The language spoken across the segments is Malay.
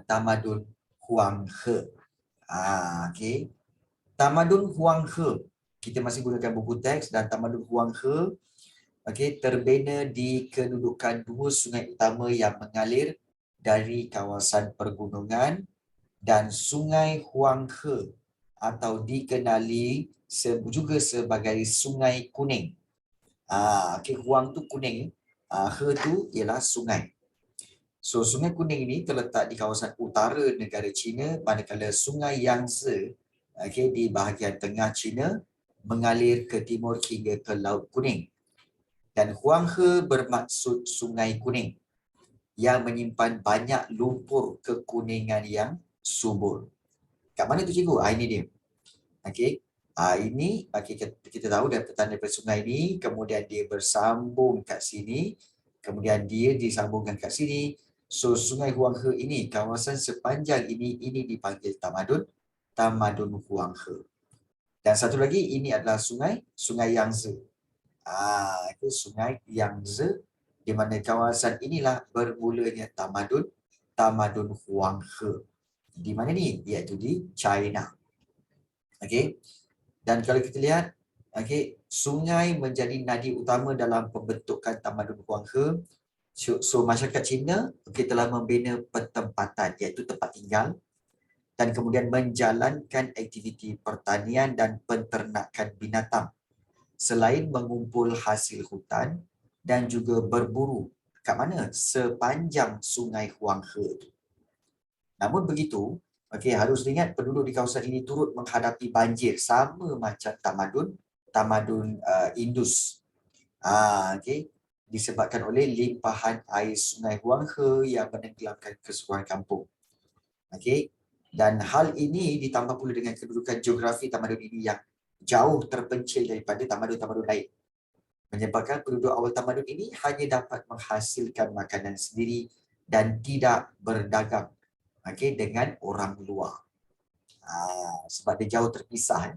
Tamadun Huang He. Okey. Tamadun Huang He. Kita masih gunakan buku teks dan Tamadun Huang He terbina di kedudukan dua sungai utama yang mengalir dari kawasan pergunungan dan Sungai Huang He atau dikenali juga sebagai Sungai Kuning. Huang tu kuning, He tu ialah sungai. So Sungai Kuning ini terletak di kawasan utara negara China, manakala Sungai Yangtze di bahagian tengah China mengalir ke timur hingga ke Laut Kuning. Dan Huang He bermaksud Sungai Kuning yang menyimpan banyak lumpur kekuningan yang subur. Kat mana tu cikgu? Ini dia. Ini kita tahu daripada sungai ini, kemudian dia bersambung kat sini, kemudian dia disambungkan kat sini. So Sungai Huang He ini, kawasan sepanjang ini dipanggil Tamadun Huang He. Dan satu lagi, ini adalah Sungai Yangtze. Itu Sungai Yangtze, di mana kawasan inilah bermulanya Tamadun Huang He. Di mana ni? Iaitu di China. Dan kalau kita lihat, sungai menjadi nadi utama dalam pembentukan Tamadun Huang He. So masyarakat Cina telah membina pertempatan, iaitu tempat tinggal, dan kemudian menjalankan aktiviti pertanian dan penternakan binatang selain mengumpul hasil hutan dan juga berburu. Kat mana? Sepanjang Sungai Huang He. Namun begitu, harus diingat penduduk di kawasan ini turut menghadapi banjir sama macam tamadun Indus. Disebabkan oleh limpahan air Sungai Huang He yang menenggelamkan keseluruhan kampung. Dan hal ini ditambah pula dengan kedudukan geografi tamadun ini yang jauh terpencil daripada tamadun-tamadun lain, menyebabkan penduduk awal tamadun ini hanya dapat menghasilkan makanan sendiri dan tidak berdagang dengan orang luar. Sebab dia jauh terpisah.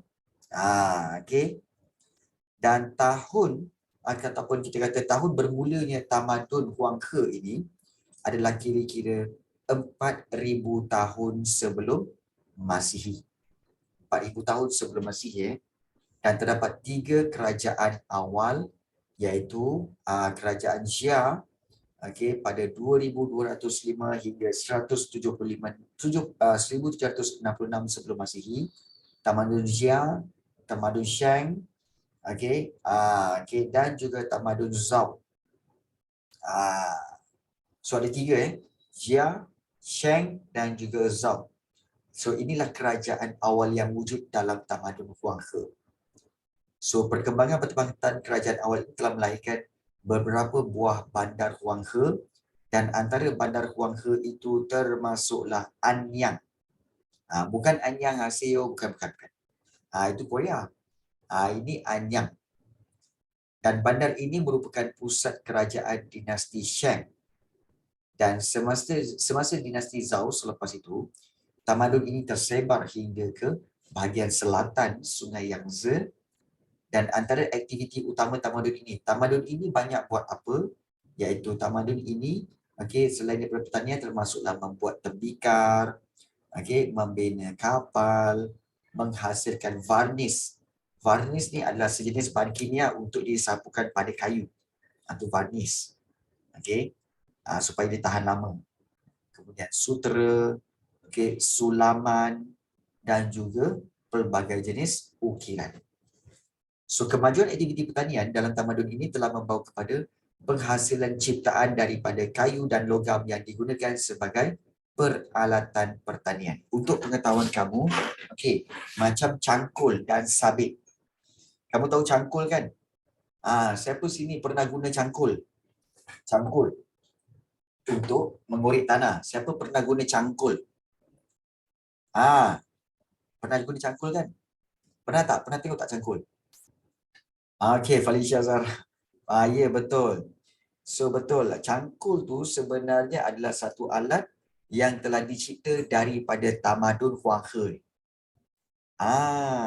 Dan ataupun kita kata tahun bermulanya Tamadun Huang He ini adalah kira-kira 4,000 tahun sebelum Masihi. 4,000 tahun sebelum Masihi. Dan terdapat 3 kerajaan awal, iaitu kerajaan Xia pada 2205 hingga 1766 sebelum Masihi, Tamadun Xia, Tamadun Shang, dan juga Tamadun Zhou. So ada 3 Xia, Shang dan juga Zhou. So inilah kerajaan awal yang wujud dalam Tamadun Huang He. So perkembangan pertempatan kerajaan awal ini telah melahirkan beberapa buah bandar Huang He, dan antara bandar Huang He itu termasuklah Anyang. Bukan Anyang Haseo, bukan. Itu Korea. Ini Anyang. Dan bandar ini merupakan pusat kerajaan dinasti Shang. Dan semasa dinasti Zhou selepas itu, tamadun ini tersebar hingga ke bahagian selatan Sungai Yangtze. Dan antara aktiviti utama tamadun ini banyak buat apa? Iaitu tamadun ini selain daripada pertanian, termasuklah membuat tembikar, membina kapal, menghasilkan varnis. Varnis ni adalah sejenis bahan kimia untuk disapukan pada kayu. Itu varnis. Supaya dia tahan lama. Kemudian sutera, sulaman dan juga pelbagai jenis ukiran. So kemajuan aktiviti pertanian dalam tamadun ini telah membawa kepada penghasilan ciptaan daripada kayu dan logam yang digunakan sebagai peralatan pertanian. Untuk pengetahuan kamu, macam cangkul dan sabit. Kamu tahu cangkul kan? Siapa sini pernah guna cangkul? Cangkul untuk mengorek tanah. Siapa pernah guna cangkul? Pernah guna cangkul kan? Pernah tak? Pernah tengok tak cangkul? Felicia Zara. Ya, betul. So, betul. Cangkul tu sebenarnya adalah satu alat yang telah dicipta daripada Tamadun Huang He.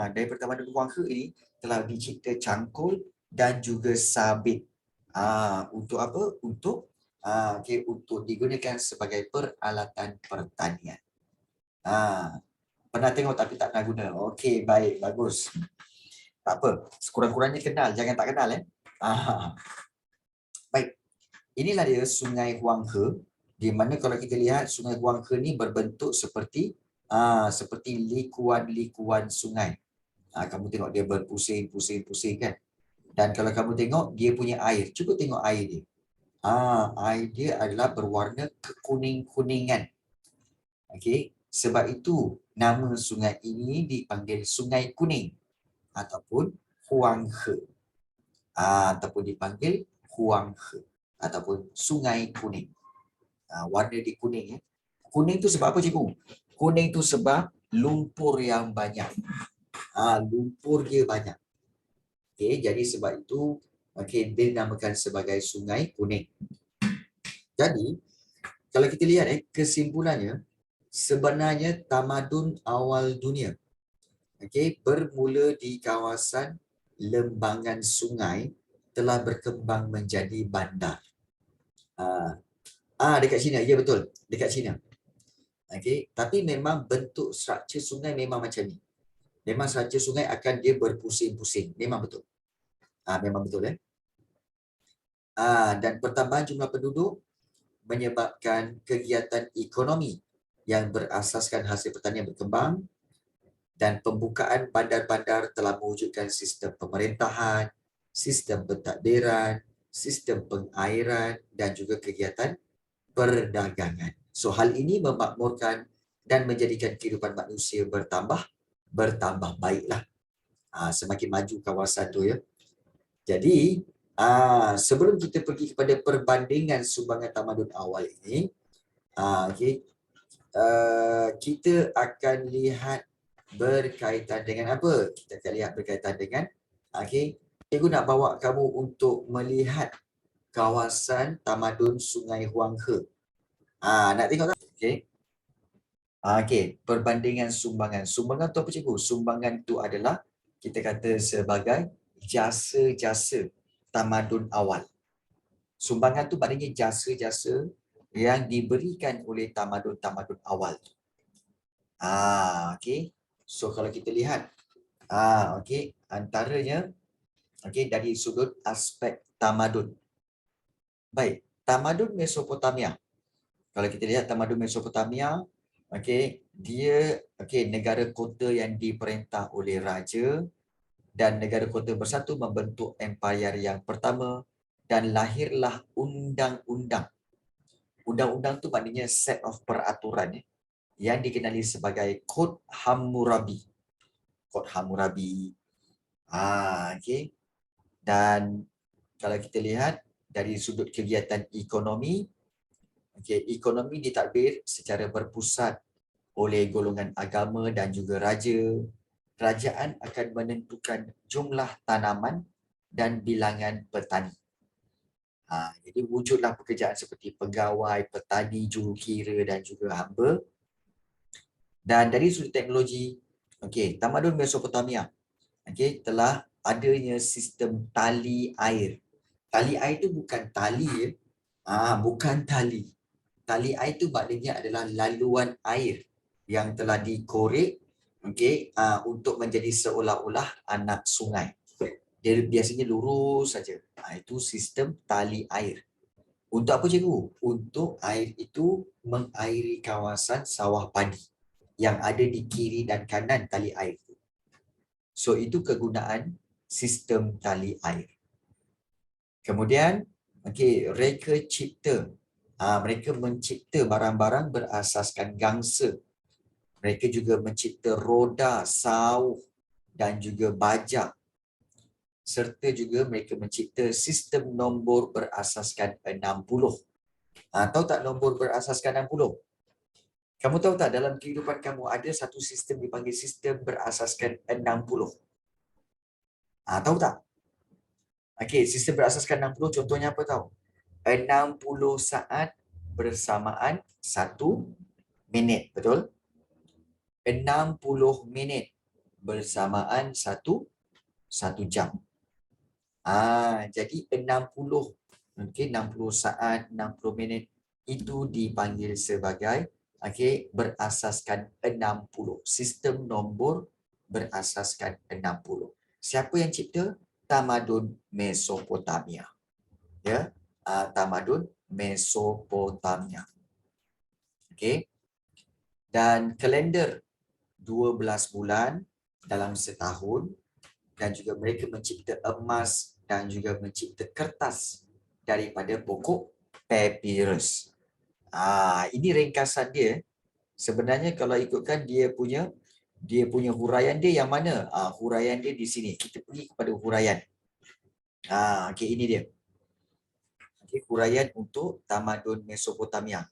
Daripada Tamadun Huang He ini telah dicipta cangkul dan juga sabit. Untuk apa? Untuk Okey, untuk digunakan sebagai peralatan pertanian. Pernah tengok tapi tak pernah guna. Okey, baik, bagus. Tak apa, sekurang-kurangnya kenal, jangan tak kenal Baik, inilah dia Sungai Huanghe, di mana kalau kita lihat Sungai Huanghe ni berbentuk seperti seperti likuan-likuan sungai. Kamu tengok dia berpusing-pusing-pusing kan. Dan kalau kamu tengok dia punya air, cuba tengok air dia. Air dia adalah berwarna kekuning-kuningan. Okey, sebab itu nama sungai ini dipanggil Sungai Kuning ataupun Huanghe. Ataupun dipanggil Huanghe ataupun Sungai Kuning. Warna dia kuning ya. Kuning tu sebab apa cikgu? Kuning tu sebab lumpur yang banyak. Lumpur dia banyak. Okey, jadi sebab itu dia dinamakan sebagai Sungai Kuning. Jadi kalau kita lihat kesimpulannya, sebenarnya tamadun awal dunia bermula di kawasan lembangan sungai telah berkembang menjadi bandar. Dekat China, ya betul, dekat China. Tapi memang bentuk struktur sungai memang macam ni. Memang struktur sungai akan dia berpusing-pusing, memang betul. Memang betul dan pertambahan jumlah penduduk menyebabkan kegiatan ekonomi yang berasaskan hasil pertanian berkembang dan pembukaan bandar-bandar telah mewujudkan sistem pemerintahan, sistem pentadbiran, sistem pengairan dan juga kegiatan perdagangan. So hal ini memakmurkan dan menjadikan kehidupan manusia bertambah baiklah. Semakin maju kawasan tu ya. Jadi sebelum kita pergi kepada perbandingan sumbangan tamadun awal ini, kita akan lihat berkaitan dengan apa? Kita akan lihat berkaitan dengan cikgu nak bawa kamu untuk melihat kawasan tamadun Sungai Huanghe. Nak tengok tak? Perbandingan sumbangan. Sumbangan tu apa cikgu? Sumbangan tu adalah kita kata sebagai jasa-jasa tamadun awal. Sumbangan tu maknanya jasa-jasa yang diberikan oleh tamadun-tamadun awal. So kalau kita lihat antaranya dari sudut aspek tamadun. Baik, tamadun Mesopotamia. Kalau kita lihat tamadun Mesopotamia, dia negara kota yang diperintah oleh raja dan negara kota bersatu membentuk empayar yang pertama dan lahirlah undang-undang. Undang-undang tu maknanya set of peraturan yang dikenali sebagai Kod Hammurabi. Kod Hammurabi. Dan kalau kita lihat dari sudut kegiatan ekonomi, ekonomi ditadbir secara berpusat oleh golongan agama dan juga raja. Kerajaan akan menentukan jumlah tanaman dan bilangan petani. Jadi wujudlah pekerjaan seperti pegawai, petani, jurukira dan juga hamba. Dan dari sudut teknologi, tamadun Mesopotamia telah adanya sistem tali air. Tali air itu bukan tali bukan tali. Tali air itu maknanya adalah laluan air yang telah dikorek untuk menjadi seolah-olah anak sungai. Dia biasanya lurus saja. Itu sistem tali air. Untuk apa cikgu? Untuk air itu mengairi kawasan sawah padi yang ada di kiri dan kanan tali air itu. So itu kegunaan sistem tali air. Kemudian reka cipta. Mereka mencipta barang-barang berasaskan gangsa. Mereka juga mencipta roda, sauh dan juga bajak. Serta juga mereka mencipta sistem nombor berasaskan 60. Tahu tak nombor berasaskan 60? Kamu tahu tak dalam kehidupan kamu ada satu sistem dipanggil sistem berasaskan 60? Tahu tak? Sistem berasaskan 60 contohnya apa tahu? 60 saat bersamaan 1 minit, betul? 60 minit bersamaan 1 jam. Jadi 60 Okey, 60 saat, 60 minit itu dipanggil sebagai berasaskan 60. Sistem nombor berasaskan 60. Siapa yang cipta? Tamadun Mesopotamia. Ya, tamadun Mesopotamia. Okey. Dan kalender 12 bulan dalam setahun, dan juga mereka mencipta emas dan juga mencipta kertas daripada pokok papyrus. Ini ringkasan dia. Sebenarnya kalau ikutkan dia punya huraian dia yang mana? Huraian dia di sini. Kita pergi kepada huraian. Okey, ini dia. Okey, huraian untuk tamadun Mesopotamia.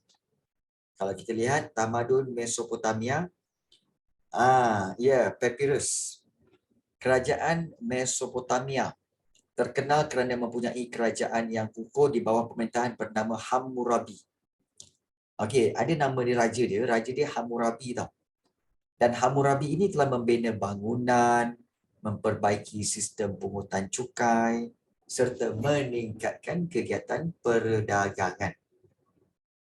Kalau kita lihat tamadun Mesopotamia, papyrus. Kerajaan Mesopotamia terkenal kerana mempunyai kerajaan yang kukuh di bawah pemerintahan bernama Hammurabi. Okey, ada nama dia raja dia Hammurabi tau. Dan Hammurabi ini telah membina bangunan, memperbaiki sistem pungutan cukai serta meningkatkan kegiatan perdagangan.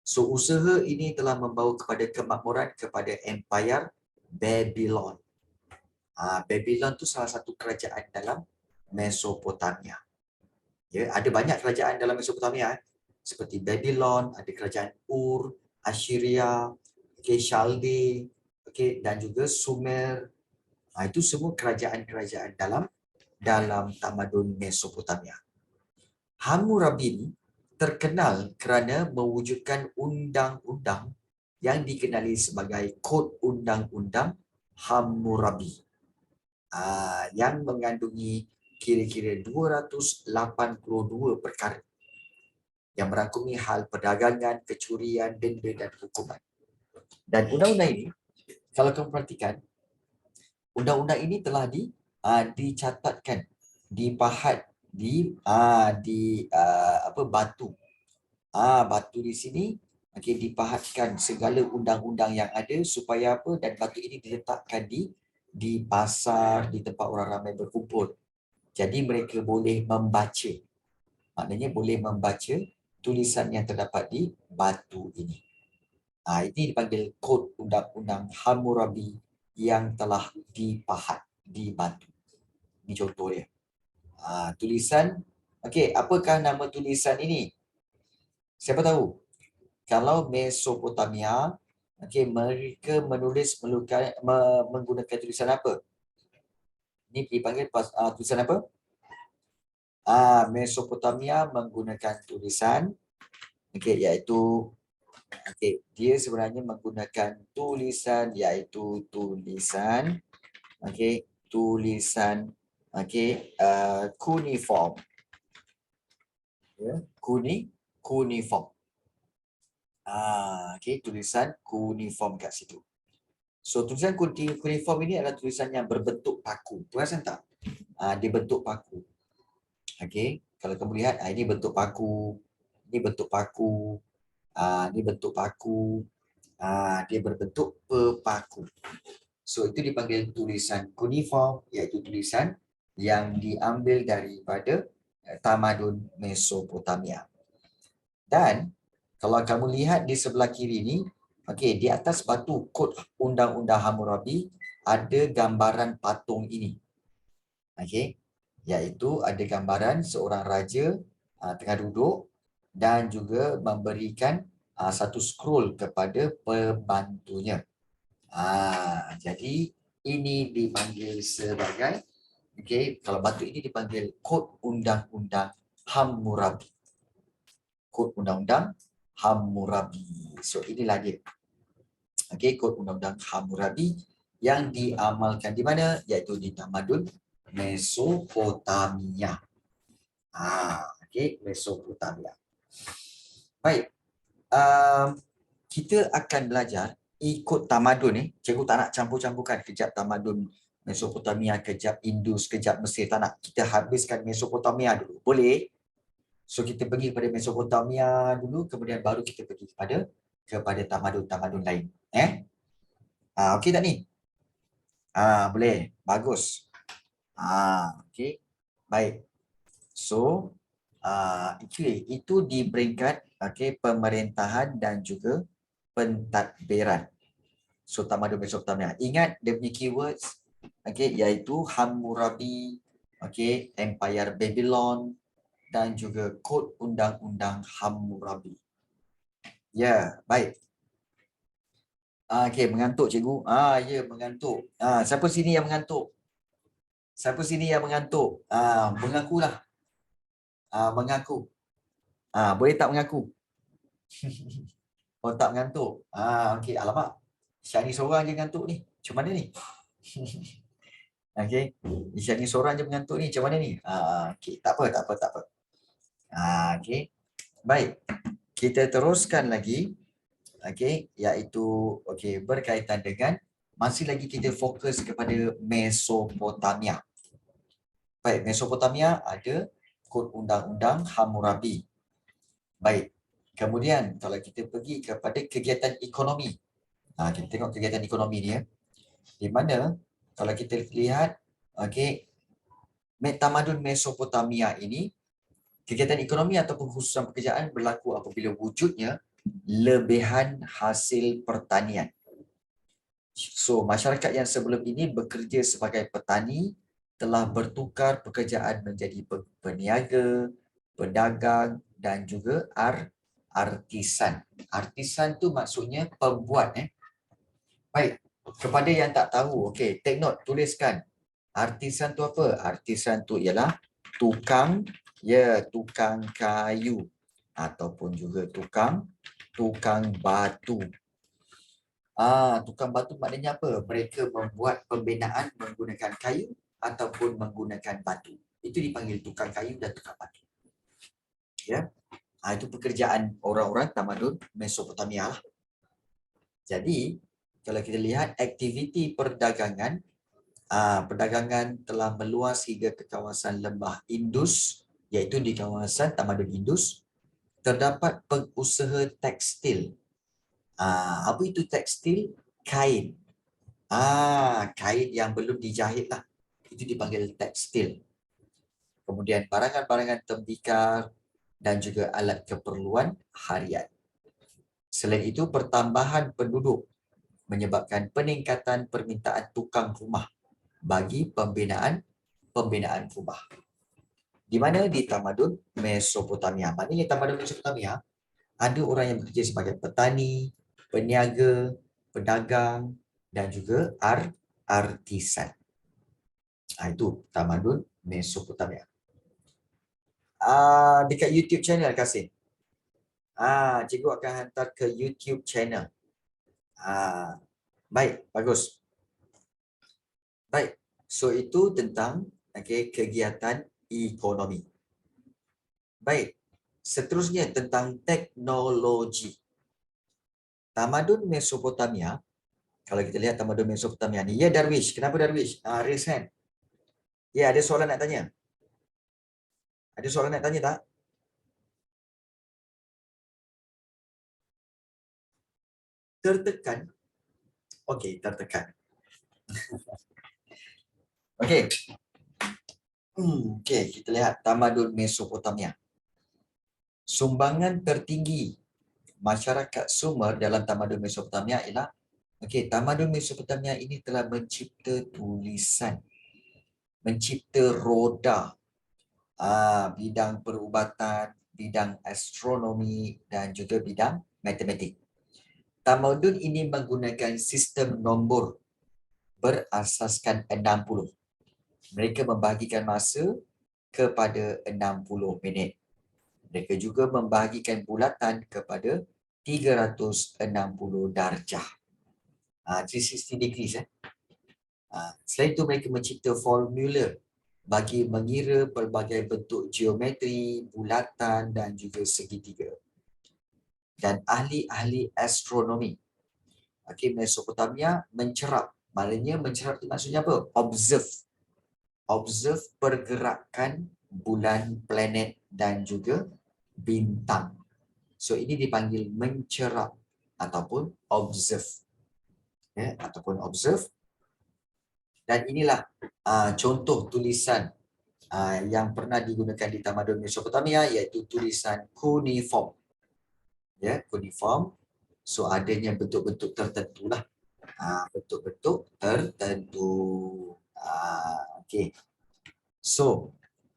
So usaha ini telah membawa kepada kemakmuran kepada Empire Babylon. Babylon tu salah satu kerajaan dalam Mesopotamia. Ya, ada banyak kerajaan dalam Mesopotamia seperti Babylon, ada kerajaan Ur, Assyria, Chalde, dan juga Sumer. Itu semua kerajaan-kerajaan dalam tamadun Mesopotamia. Hammurabi terkenal kerana mewujudkan undang-undang yang dikenali sebagai Kod Undang-Undang Hammurabi, yang mengandungi kira-kira 282 perkara yang merangkumi hal perdagangan, kecurian, denda dan hukuman. Dan undang-undang ini, kalau kamu perhatikan, undang-undang ini telah dicatatkan, dipahat di batu. Batu di sini dipahatkan segala undang-undang yang ada supaya apa, dan batu ini diletakkan di pasar, di tempat orang ramai berkumpul. Jadi mereka boleh membaca. Maknanya boleh membaca tulisan yang terdapat di batu ini. Ini dipanggil Kod Undang-Undang Hammurabi yang telah dipahat di batu. Ini contoh dia. Tulisan, apakah nama tulisan ini? Siapa tahu? Kalau Mesopotamia, mereka menulis menggunakan tulisan apa? Ini dipanggil tulisan apa? Mesopotamia menggunakan tulisan, iaitu dia sebenarnya menggunakan tulisan, iaitu tulisan cuneiform. Cuneiform. Tulisan cuneiform kat situ. So tulisan cuneiform ini adalah tulisan yang berbentuk paku. Perasan tak? Dia bentuk paku. Kalau kamu lihat, ini bentuk paku, ini bentuk paku, ini bentuk paku, dia berbentuk pepaku. So itu dipanggil tulisan cuneiform, iaitu tulisan yang diambil daripada tamadun Mesopotamia. Dan kalau kamu lihat di sebelah kiri ni, di atas batu Kod Undang-Undang Hammurabi ada gambaran patung ini. Iaitu ada gambaran seorang raja tengah duduk dan juga memberikan satu scroll kepada pembantunya. Jadi ini dipanggil sebagai, kalau batu ini dipanggil Kod Undang-Undang Hammurabi. Kod Undang-Undang Hammurabi. So inilah dia. Kod Undang-Undang Hammurabi yang diamalkan di mana? Iaitu di tamadun Mesopotamia. Mesopotamia. Baik. Kita akan belajar ikut tamadun ni. Cikgu tak nak campur-campurkan kejap tamadun Mesopotamia, kejap Indus, kejap Mesir. Tak nak. Kita habiskan Mesopotamia dulu. Boleh? So kita pergi kepada Mesopotamia dulu, kemudian baru kita pergi kepada tamadun-tamadun lain. Okey tak ni? Boleh. Bagus. Okey. Baik. So Itu di peringkat pemerintahan dan juga pentadbiran. So tamadun Mesopotamia. Ingat dia punya keywords iaitu Hammurabi, Empire Babylon dan juga Kod Undang-Undang Hammurabi. Ya, baik. Mengantuk cikgu. Ya, mengantuk. Siapa sini yang mengantuk? Siapa sini yang mengantuk? Mengakulah. Mengaku. Boleh tak mengaku? Oh, tak mengantuk. Alamak. Syah ni seorang je mengantuk ni. Macam mana ni? Syah ni seorang je mengantuk ni. Macam mana ni? Tak apa. Baik. Kita teruskan lagi. Iaitu berkaitan dengan masih lagi kita fokus kepada Mesopotamia. Baik, Mesopotamia ada Kod Undang-Undang Hammurabi. Baik. Kemudian kalau kita pergi kepada kegiatan ekonomi. Kita tengok kegiatan ekonomi ni di mana kalau kita lihat tamadun Mesopotamia ini kegiatan ekonomi ataupun khususan pekerjaan berlaku apabila wujudnya lebihan hasil pertanian. So, masyarakat yang sebelum ini bekerja sebagai petani telah bertukar pekerjaan menjadi peniaga, pedagang dan juga artisan. Artisan tu maksudnya pembuat. Baik, kepada yang tak tahu, take note, tuliskan. Artisan tu apa? Artisan tu ialah tukang kayu ataupun juga tukang batu. Tukang batu maknanya apa? Mereka membuat pembinaan menggunakan kayu ataupun menggunakan batu. Itu dipanggil tukang kayu dan tukang batu. Ya. Itu pekerjaan orang-orang tamadun Mesopotamia lah. Jadi, kalau kita lihat aktiviti perdagangan, perdagangan telah meluas hingga ke kawasan lembah Indus, iaitu di kawasan tamadun Indus, terdapat pengusaha tekstil. Apa itu tekstil? Kain. Kain yang belum dijahit lah. Itu dipanggil tekstil. Kemudian barangan-barangan tembikar dan juga alat keperluan harian. Selain itu, pertambahan penduduk menyebabkan peningkatan permintaan tukang rumah bagi pembinaan rumah. Di mana? Di tamadun Mesopotamia. Maknanya tamadun Mesopotamia ada orang yang bekerja sebagai petani, peniaga, pedagang dan juga artisan. Itu tamadun Mesopotamia. Dekat YouTube channel Kasim. Cikgu akan hantar ke YouTube channel. Baik, bagus. Baik, so itu tentang kegiatan ekonomi. Baik, seterusnya tentang teknologi. Tamadun Mesopotamia, kalau kita lihat tamadun Mesopotamia ni, ya Darwish, kenapa Darwish? Raise hand. Ya, ada soalan nak tanya? Ada soalan nak tanya tak? Tertekan? Okey, tertekan. Okey. Kita lihat tamadun Mesopotamia. Sumbangan tertinggi masyarakat Sumer dalam tamadun Mesopotamia ialah tamadun Mesopotamia ini telah mencipta tulisan, mencipta roda, bidang perubatan, bidang astronomi dan juga bidang matematik. Tamadun ini menggunakan sistem nombor berasaskan 60. Mereka membahagikan masa kepada 60 minit. Mereka juga membahagikan bulatan kepada 360 darjah. 360 degrees. Selain itu mereka mencipta formula bagi mengira pelbagai bentuk geometri, bulatan dan juga segitiga. Dan ahli-ahli astronomi Mesopotamia mencerap. Maknanya mencerap itu maksudnya apa? Observe pergerakan bulan, planet dan juga bintang. So ini dipanggil mencerap ataupun observe. Ataupun observe. Dan inilah contoh tulisan yang pernah digunakan di tamadun Mesopotamia iaitu tulisan cuneiform. Ya, cuneiform. So adanya bentuk-bentuk tertentu lah. Bentuk-bentuk tertentu. Okey. So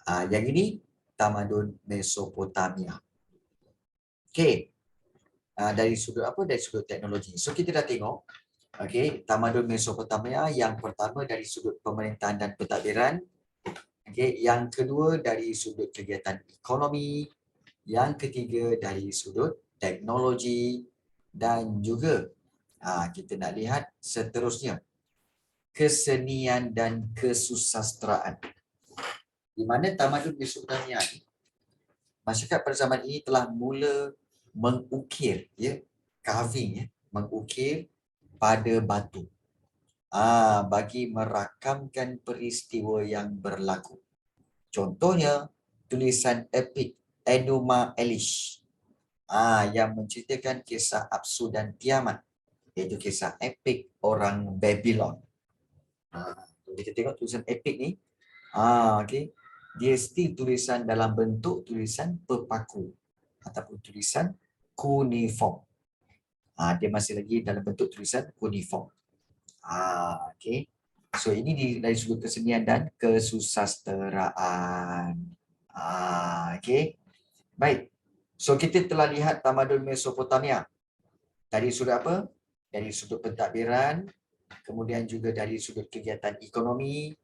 yang ini tamadun Mesopotamia. Okey. Dari sudut apa? Dari sudut teknologi. So kita dah tengok, okey, tamadun Mesopotamia yang pertama dari sudut pemerintahan dan pentadbiran. Okey, yang kedua dari sudut kegiatan ekonomi, yang ketiga dari sudut teknologi, dan juga kita nak lihat seterusnya kesenian dan kesusasteraan. Di mana tamadun Mesopotamia ni, masyarakat pada zaman ini telah mula mengukir, ya, carving, ya, mengukir pada batu bagi merakamkan peristiwa yang berlaku. Contohnya tulisan epik Enuma Elish yang menceritakan kisah Apsu dan Tiamat, iaitu kisah epik orang Babylon. Kita tengok tulisan epik ni, okay, dia still tulisan dalam bentuk tulisan pepaku ataupun tulisan cuneiform. Dia masih lagi dalam bentuk tulisan cuneiform. Okay. So ini dari sudut kesenian dan kesusasteraan. Okay. Baik. So kita telah lihat tamadun Mesopotamia. Dari sudut apa? Dari sudut pentadbiran, kemudian juga dari sudut kegiatan ekonomi,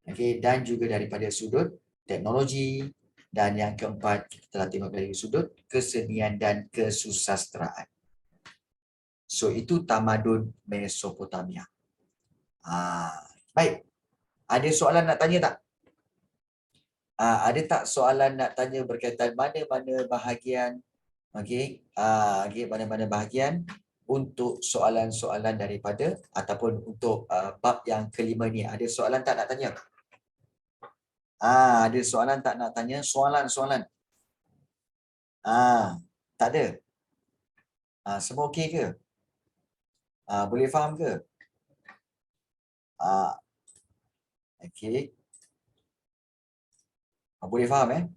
okay, dan juga daripada sudut teknologi, dan yang keempat kita telah tengok dari sudut kesenian dan kesusasteraan. So itu tamadun Mesopotamia. Baik. Ada soalan nak tanya tak? Ada tak soalan nak tanya berkaitan mana-mana bahagian, okey, mana-mana bahagian untuk soalan-soalan daripada ataupun untuk bab yang kelima ni? Ada soalan tak nak tanya? Ada soalan tak nak tanya? Soalan. Tak ada. Semua okey ke? Boleh faham ke? Okey. Boleh faham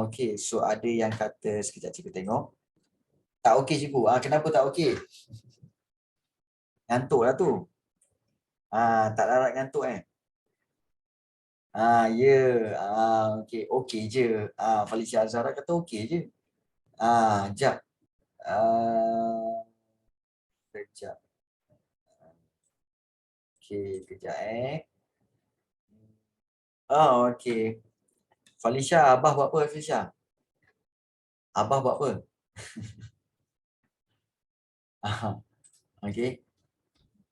okey. So ada yang kata, sekejap cikgu tengok. Tak okey cikgu. Kenapa tak okey? Ngantuk lah tu. Tak larat ngantuk ya. Okey. Okey je. Felicia Azhara kata okey je. Jap. Kejap. Okey, kejap okey. Felicia, Abah buat apa Felicia? Abah buat apa? Okey.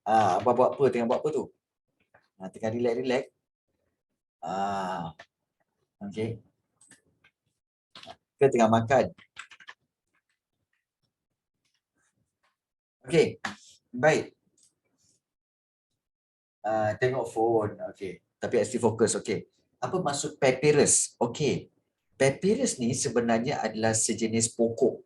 Abah buat apa? Tengah buat apa tu? Tengah relax. Okey. Ke tengah makan? Okey. Baik. Tengok phone. Okey. Tapi actually fokus. Okey. Apa maksud papyrus? Okey. Papyrus ni sebenarnya adalah sejenis pokok.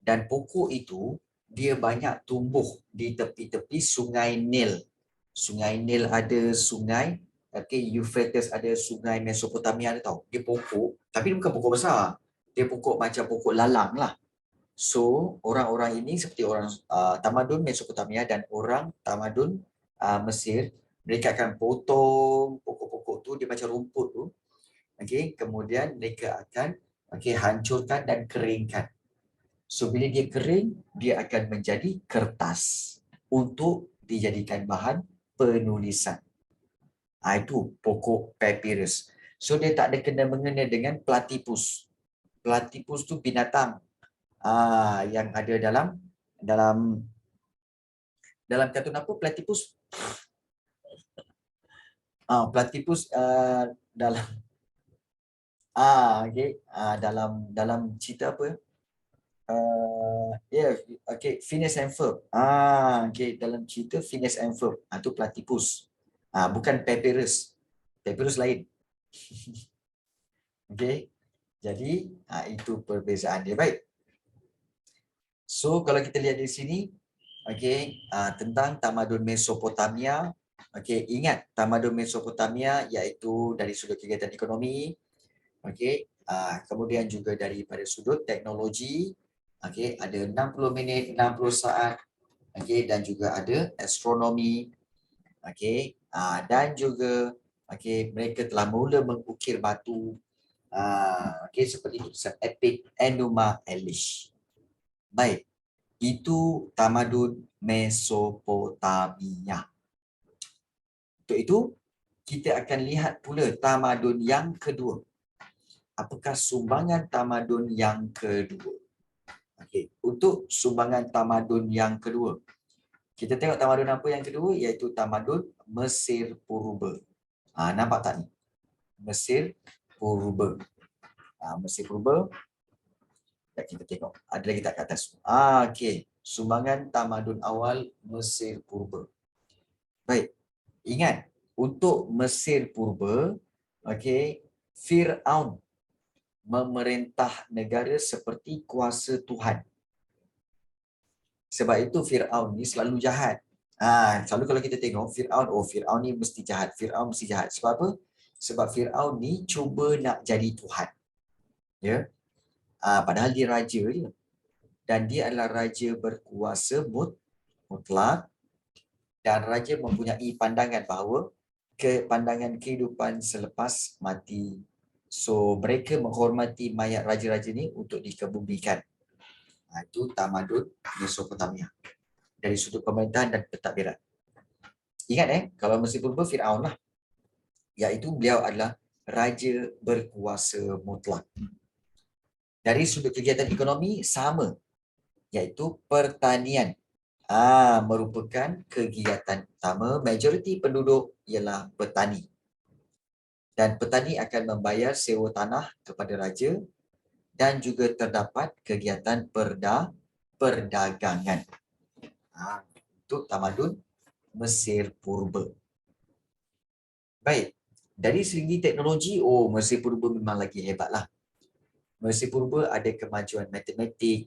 Dan pokok itu dia banyak tumbuh di tepi-tepi sungai Nil. Sungai Nil ada, sungai Euphrates ada, sungai Mesopotamia ada tau. Dia pokok, tapi dia bukan pokok besar. Dia pokok macam pokok lalang lah. So, orang-orang ini seperti orang tamadun Mesopotamia dan orang tamadun Mesir, mereka akan potong pokok-pokok tu, dia macam rumput tu. Okay, kemudian mereka akan hancurkan dan keringkan. So bila dia kering, dia akan menjadi kertas untuk dijadikan bahan penulisan. Itu pokok papyrus. So dia tak ada kena-mengena dengan platypus. Platypus tu binatang yang ada dalam kartun apa? Platypus. Platypus dalam dalam cerita apa? Phineas and Ferb. Dalam cerita Phineas and Ferb. Itu platypus. Bukan papyrus. Papyrus lain. Okey. Jadi itu perbezaan dia. Baik. So kalau kita lihat di sini, tentang tamadun Mesopotamia, Okey, ingat tamadun Mesopotamia iaitu dari sudut kegiatan ekonomi, okey, kemudian juga daripada sudut teknologi, okey, ada 60 minit, 60 saat, okey, dan juga ada astronomi, okey, dan juga okey, mereka telah mula mengukir batu, okey, seperti tulisan Epic Enuma Elish. Baik, itu tamadun Mesopotamia. Untuk itu, kita akan lihat pula tamadun yang kedua. Apakah sumbangan tamadun yang kedua? Okey, untuk sumbangan tamadun yang kedua, kita tengok tamadun apa yang kedua, iaitu tamadun Mesir Purba. Nampak tak ni? Mesir Purba. Mesir Purba. Kita tengok. Ada lagi tak kat atas? Okey. Sumbangan tamadun awal Mesir Purba. Baik. Ingat, untuk Mesir Purba, okey, Firaun memerintah negara seperti kuasa Tuhan. Sebab itu Firaun ni selalu jahat. Selalu kalau kita tengok Firaun, Firaun ni mesti jahat. Firaun mesti jahat. Sebab apa? Sebab Firaun ni cuba nak jadi Tuhan. Ya. Padahal dia raja je. Dan dia adalah raja berkuasa mutlak, dan raja mempunyai pandangan bahawa pandangan kehidupan selepas mati. So mereka menghormati mayat raja-raja ni untuk dikebumikan. Itu tamadun Mesopotamia dari sudut pemerintahan dan pentadbiran. Ingat kalau Mesir Purba Firaun lah, iaitu beliau adalah raja berkuasa mutlak. Dari sudut kegiatan ekonomi sama, iaitu pertanian. Merupakan kegiatan utama. Majoriti penduduk ialah petani. Dan petani akan membayar sewa tanah kepada raja, dan juga terdapat kegiatan perdagangan. Untuk tamadun Mesir Purba. Baik, dari segi teknologi, Mesir Purba memang lagi hebatlah. Mesir Purba ada kemajuan matematik,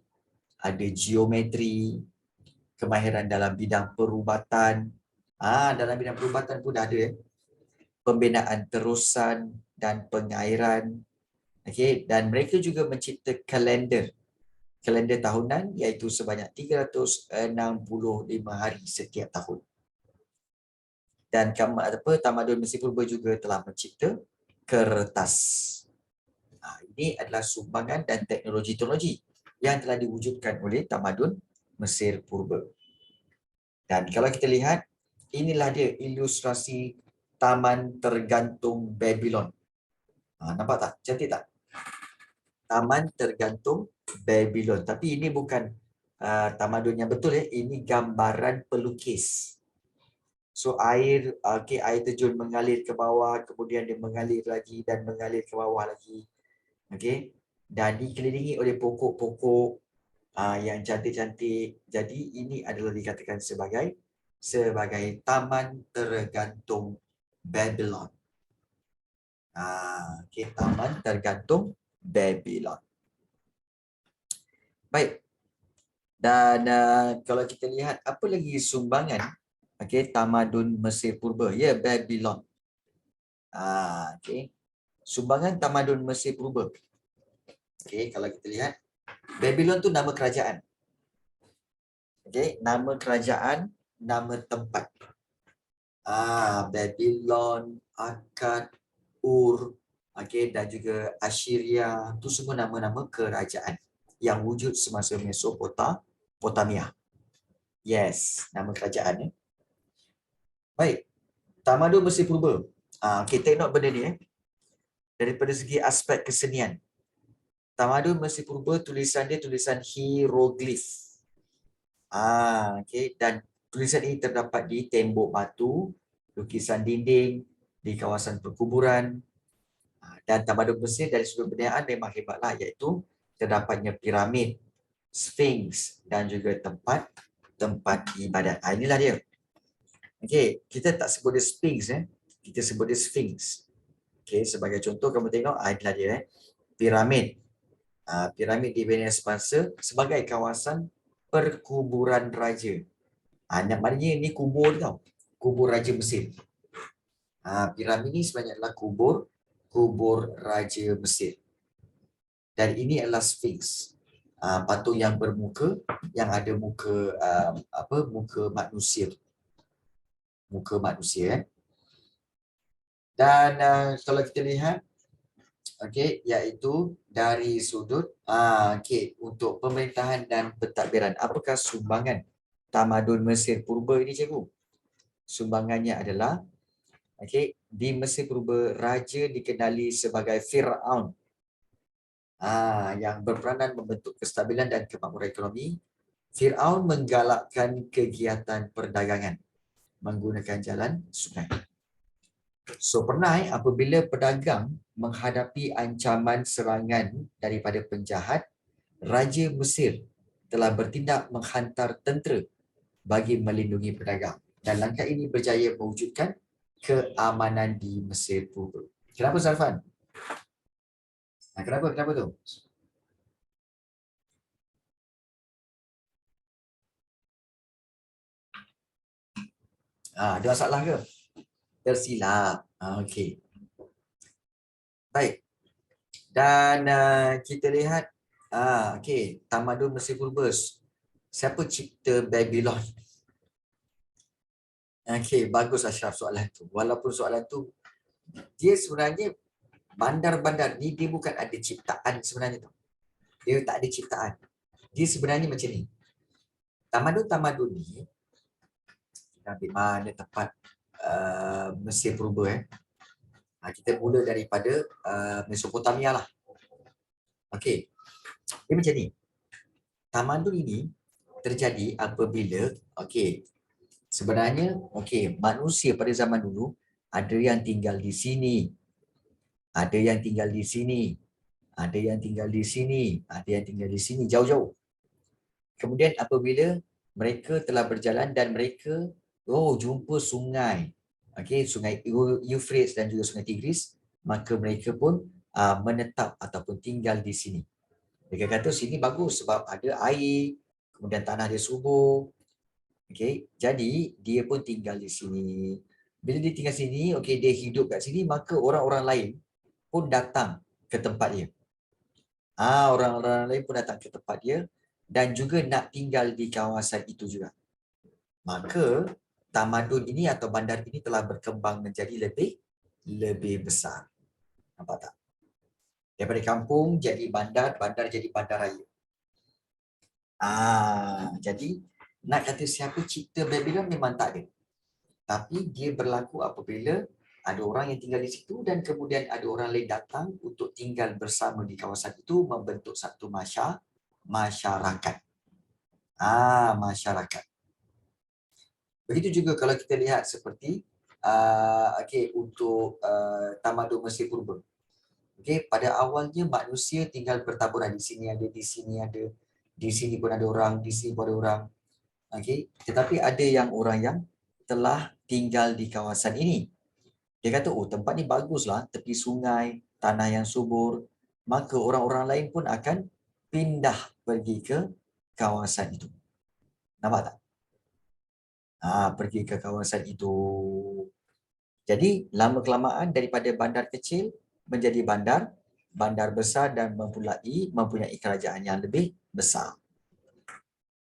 ada geometri, kemahiran dalam bidang perubatan. Dalam bidang perubatan pun dah ada. Pembinaan terusan dan pengairan. Okey, dan mereka juga mencipta kalender tahunan, iaitu sebanyak 365 hari setiap tahun. Dan tamadun Mesir Purba juga telah mencipta kertas. Ini adalah sumbangan dan teknologi-teknologi yang telah diwujudkan oleh tamadun Mesir Purba. Dan kalau kita lihat, inilah dia ilustrasi Taman Tergantung Babylon. Nampak tak? Cantik tak? Taman Tergantung Babylon. Tapi ini bukan tamadun yang betul ya. Ini gambaran pelukis. So air terjun mengalir ke bawah, kemudian dia mengalir lagi dan mengalir ke bawah lagi. Okey. Dan dikelilingi oleh pokok-pokok yang cantik-cantik. Jadi ini adalah dikatakan sebagai Taman Tergantung Babylon. Taman Tergantung Babylon. Baik. Dan kalau kita lihat apa lagi sumbangan tamadun Mesir Purba, Babylon. Sumbangan tamadun Mesir Purba. Kalau kita lihat, Babylon tu nama kerajaan. Nama kerajaan, nama tempat. Babylon, Akkad, Ur, dan juga Assyria, tu semua nama-nama kerajaan yang wujud semasa Mesopotamia. Yes, nama kerajaan. Baik, tamadun Mesir Purba. Kita tengok benda ni daripada segi aspek kesenian. Tamadun Mesir Purba, tulisan dia tulisan hieroglif. Dan tulisan ini terdapat di tembok batu, lukisan dinding, di kawasan perkuburan. Dan tamadun Mesir dari sudut beniaan memang hebatlah, iaitu terdapatnya piramid, Sphinx dan juga tempat ibadat. Inilah dia. Kita tak sebut dia Sphinx, kita sebut dia Sphinx. Sebagai contoh kamu tengok, inilah dia, piramid. Piramid dibina semasa sebagai kawasan perkuburan raja. Maknanya ini kubur tau. kubur Raja Mesir. Piramid ini sebenarnya adalah kubur Raja Mesir. Dan ini adalah Sphinx. Patung yang bermuka, yang ada muka muka manusia. Muka manusia. Dan kalau kita lihat, okey, iaitu dari sudut untuk pemerintahan dan pentadbiran. Apakah sumbangan tamadun Mesir Purba ini, cikgu? Sumbangannya adalah di Mesir Purba, raja dikenali sebagai Firaun. Yang berperanan membentuk kestabilan dan kemakmuran ekonomi. Firaun menggalakkan kegiatan perdagangan menggunakan jalan sungai. So pernah apabila pedagang menghadapi ancaman serangan daripada penjahat, Raja Mesir telah bertindak menghantar tentera bagi melindungi pedagang. Dan langkah ini berjaya mewujudkan keamanan di Mesir Purba. Kenapa, Sarfan? Kenapa tu? Ada masalah ke? Tersilap. Okey. Baik. Dan kita lihat tamadun Mesir Purba. Siapa cipta Babylon? Okey, bagus Ashraf soalan tu. Walaupun soalan tu dia sebenarnya bandar-bandar ni dia bukan ada ciptaan sebenarnya tu. Dia tak ada ciptaan. Dia sebenarnya macam ni. Tamadun-tamadun ni kita ambil mana tempat Mesir Purba kita mula daripada Mesopotamia lah. Okey. Dia macam ni. Tamadun ini terjadi apabila sebenarnya manusia pada zaman dulu ada yang tinggal di sini. Ada yang tinggal di sini. Ada yang tinggal di sini. Ada yang tinggal di sini jauh-jauh. Kemudian apabila mereka telah berjalan dan mereka jumpa sungai. Sungai Euphrates dan juga sungai Tigris, maka mereka pun menetap ataupun tinggal di sini. Mereka kata sini bagus sebab ada air, kemudian tanah dia subur. Jadi dia pun tinggal di sini. Bila dia tinggal sini, dia hidup kat sini, maka orang-orang lain pun datang ke tempat dia. Orang-orang lain pun datang ke tempat dia dan juga nak tinggal di kawasan itu juga. Maka tamadun ini atau bandar ini telah berkembang menjadi lebih besar. Nampak tak? Daripada kampung jadi bandar, bandar jadi bandaraya. Jadi nak kata siapa cipta Babylon memang tak ada. Tapi dia berlaku apabila ada orang yang tinggal di situ dan kemudian ada orang lain datang untuk tinggal bersama di kawasan itu membentuk satu masyarakat. Masyarakat. Begitu juga kalau kita lihat seperti untuk tamadun Mesir Purba. Pada awalnya manusia tinggal bertaburan, di sini ada, di sini ada, di sini pun ada orang, di sini pun ada orang. Tetapi ada orang yang telah tinggal di kawasan ini. Dia kata, tempat ni baguslah, tepi sungai, tanah yang subur. Maka orang-orang lain pun akan pindah pergi ke kawasan itu. Nampak tak? Pergi ke kawasan itu. Jadi lama-kelamaan daripada bandar kecil menjadi bandar besar dan mempunyai kerajaan yang lebih besar.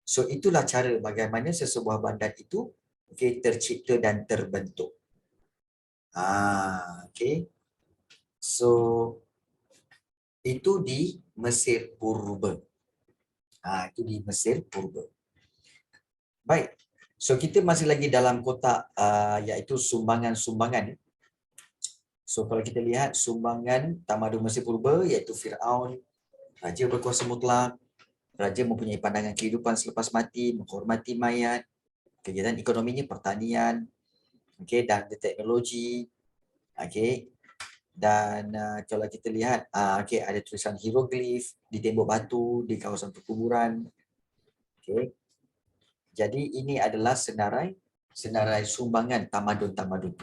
So itulah cara bagaimana sesebuah bandar itu tercipta dan terbentuk. So itu di Mesir Purba. Itu di Mesir Purba. Baik. So kita masih lagi dalam kotak iaitu sumbangan-sumbangan. So kalau kita lihat sumbangan tamadun Mesir Purba iaitu Firaun, raja berkuasa mutlak, raja mempunyai pandangan kehidupan selepas mati, menghormati mayat, kegiatan ekonominya pertanian, dan teknologi, dan kalau kita lihat ada tulisan hieroglif di tembok batu di kawasan perkuburan. Jadi ini adalah senarai sumbangan tamadun-tamadun.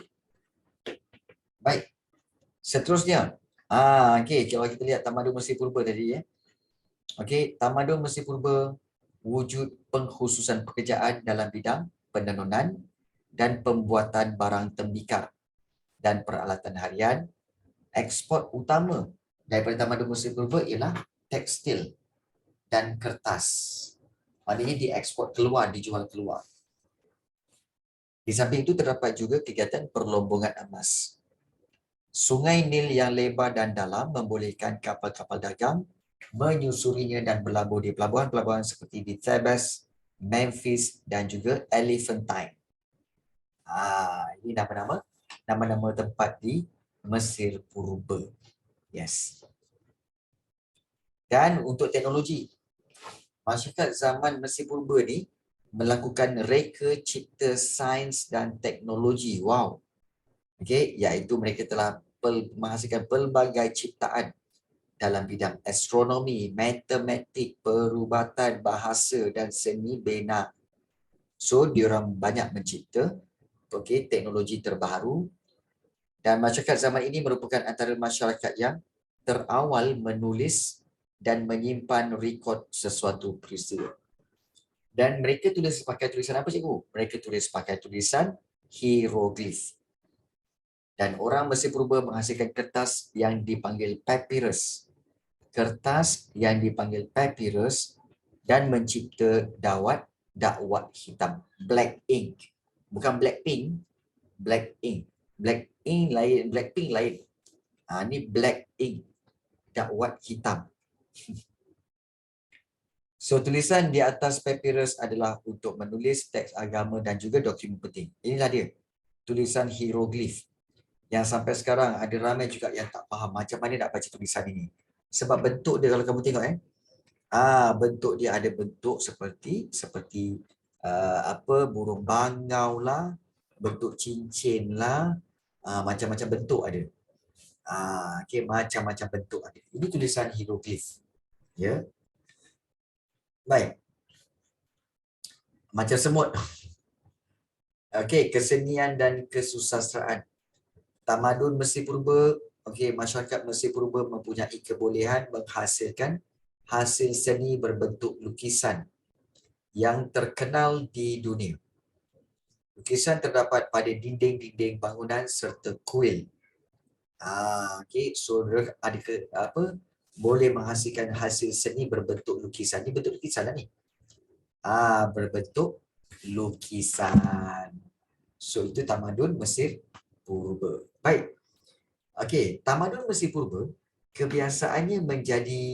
Baik. Seterusnya, kalau kita lihat tamadun Mesir Purba tadi tamadun Mesir Purba wujud pengkhususan pekerjaan dalam bidang penenunan, dan pembuatan barang tembikar dan peralatan harian. Ekspor utama daripada tamadun Mesir Purba ialah tekstil dan kertas. Maknanya diekspor keluar, dijual keluar. Di samping itu terdapat juga kegiatan perlombongan emas. Sungai Nil yang lebar dan dalam membolehkan kapal-kapal dagang menyusurinya dan berlabuh di pelabuhan-pelabuhan seperti di Thebes, Memphis dan juga Elephantine. Ini nama-nama tempat di Mesir Purba. Yes. Dan untuk teknologi, masyarakat zaman Mesir Purba ni melakukan reka cipta sains dan teknologi. Wow. Okey, iaitu mereka telah menghasilkan pelbagai ciptaan dalam bidang astronomi, matematik, perubatan, bahasa dan seni bina. So, diorang banyak mencipta teknologi terbaru, dan masyarakat zaman ini merupakan antara masyarakat yang terawal menulis dan menyimpan rekod sesuatu peristiwa. Dan mereka tulis pakai tulisan apa, cikgu? Mereka tulis pakai tulisan hieroglif. Dan orang Mesir Purba menghasilkan kertas yang dipanggil papyrus. Kertas yang dipanggil papyrus dan mencipta dakwat hitam. Black ink. Bukan black pink. Black ink. Black ink lain, black pink lain. Ini black ink. Dakwat hitam. So, tulisan di atas papyrus adalah untuk menulis teks agama dan juga dokumen penting. Inilah dia. Tulisan hieroglif. Yang sampai sekarang ada ramai juga yang tak faham macam mana nak baca tulisan ini. Sebab bentuk dia kalau kamu tengok bentuk dia ada bentuk seperti burung bangau lah, bentuk cincin lah, macam-macam bentuk ada. Okey, macam-macam bentuk ada. Ini tulisan hieroglif. Ya. Baik. Macam semut. Okey, kesenian dan kesusastraan. Tamadun Mesir Purba, masyarakat Mesir Purba mempunyai kebolehan menghasilkan hasil seni berbentuk lukisan yang terkenal di dunia. Lukisan terdapat pada dinding-dinding bangunan serta kuil. So boleh menghasilkan hasil seni berbentuk lukisan. Ini bentuk lukisan lah ni. Berbentuk lukisan. So itu tamadun Mesir Purba. Baik. Tamadun Mesir Purba kebiasaannya menjadi